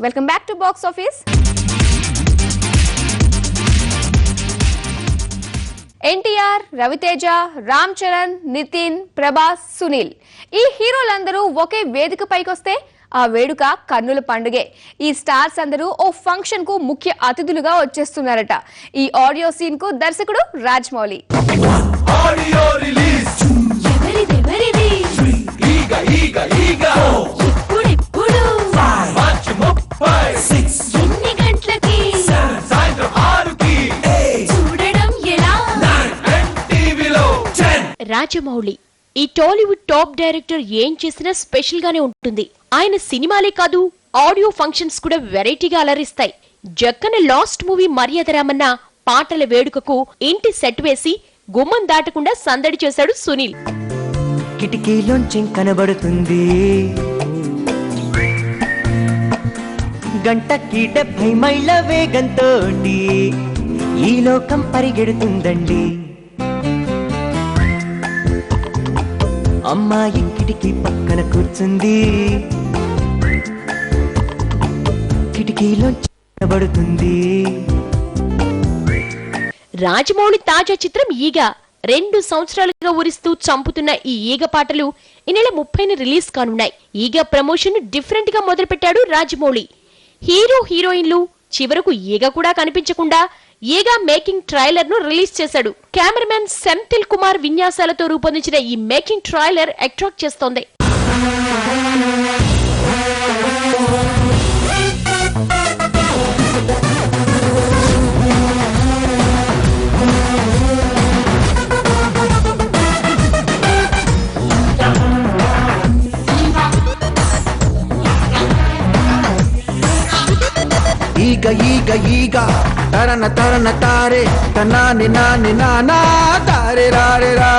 Welcome back to box office. NTR, Raviteja, Ram Charan, Nithin, Prabhas, Sunil ఈ హీరోలందరూ ఒకే వేదిక పైకొస్తే ఆ వేడుక కన్నుల పండుగే. ఈ స్టార్స్ అందరూ ఓ ఫంక్షన్ కు ముఖ్య అతిథులుగా వచ్చేస్తున్నారట. ఈ ఆడియో సీన్ కు దర్శకుడు రాజమౌళి. రాజమౌళి ఈ టాలీవుడ్ టాప్ డైరెక్టర్ ఏం చేసినా స్పెషల్ గానే ఉంటుంది. ఆయన సినిమాలే కాదు, ఆడియో ఫంక్షన్స్ కూడా వెరైటీగా అలరిస్తాయి. జక్కన లాస్ట్ మూవీ మర్యాద రామన్న పాటల వేడుకకు ఇంటి సెట్ వేసి గుమ్మం దాటకుండా సందడి చేశాడు సునీల్. కిటికీలోంచి కనబడుతుంది గంటకి 70 మైళ్ళ వేగంతో ఈ లోకం పరిగెడుతుందండి. అమ్మాయి కిటికీ పక్కన కూర్చుంది, కిటికీలోంచి కనబడుతుంది. రాజమౌళి తాజా చిత్రం ఈగ 2 సంవత్సరాలుగా ఊరిస్తూ చంపుతున్న ఈ ఈగ పాటలు ఈ నెల 30న రిలీజ్ కానున్నాయి. ఈగ ప్రమోషన్ డిఫరెంట్ గా మొదలుపెట్టాడు రాజమౌళి. హీరో హీరోయిన్లు చివరకు ఈగ కూడా కనిపించకుండా ఈగ మేకింగ్ ట్రైలర్ ను రిలీజ్ చేశాడు. కెమెరామెన్ సెంథిల్ కుమార్ విన్యాసాలతో రూపొందించిన ఈ మేకింగ్ ట్రైలర్ అట్రాక్ట్ చేస్తోంది. ఈగ ఈగ ఈగ తరన తరన తారే తనాని నాని నానా తారే రారే రా.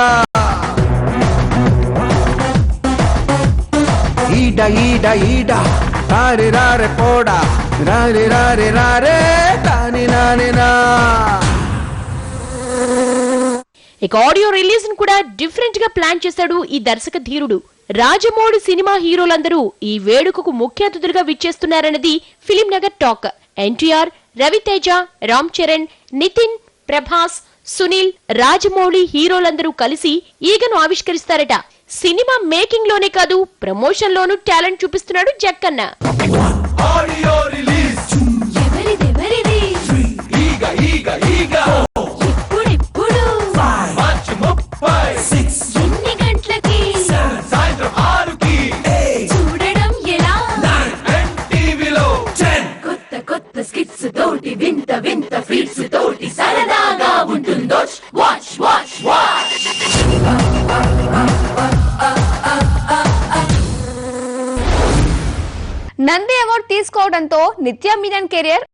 ఈడ ఈడ ఈడ తారే రారే పోడా రారే రారే రారే తాని నాని నా. ఇక ఆడియో రిలీజ్ ను కూడా డిఫరెంట్ గా ప్లాన్ చేశాడు ఈ దర్శక ధీరుడు. రాజమౌళి సినిమా హీరోలందరూ ఈ వేడుకకు ముఖ్య అతిథులుగా విచ్చేస్తున్నారన్నది ఫిలిం నగర్ టాక్. ఎన్టీఆర్, రవితేజ, రామ్ చరణ్, నితిన్, ప్రభాస్, సునీల్, రాజమౌళి హీరోలందరూ కలిసి ఈగను ఆవిష్కరిస్తారట. సినిమా మేకింగ్ లోనే కాదు, ప్రమోషన్ లోనూ టాలెంట్ చూపిస్తున్నాడు జక్కన్న. వింత వింత ఫీట్స్ తోటి సరదాగా ఉంటుందో watch watch watch. Nandi award తీసుకోవడంతో నిత్య మీనన్ కెరియర్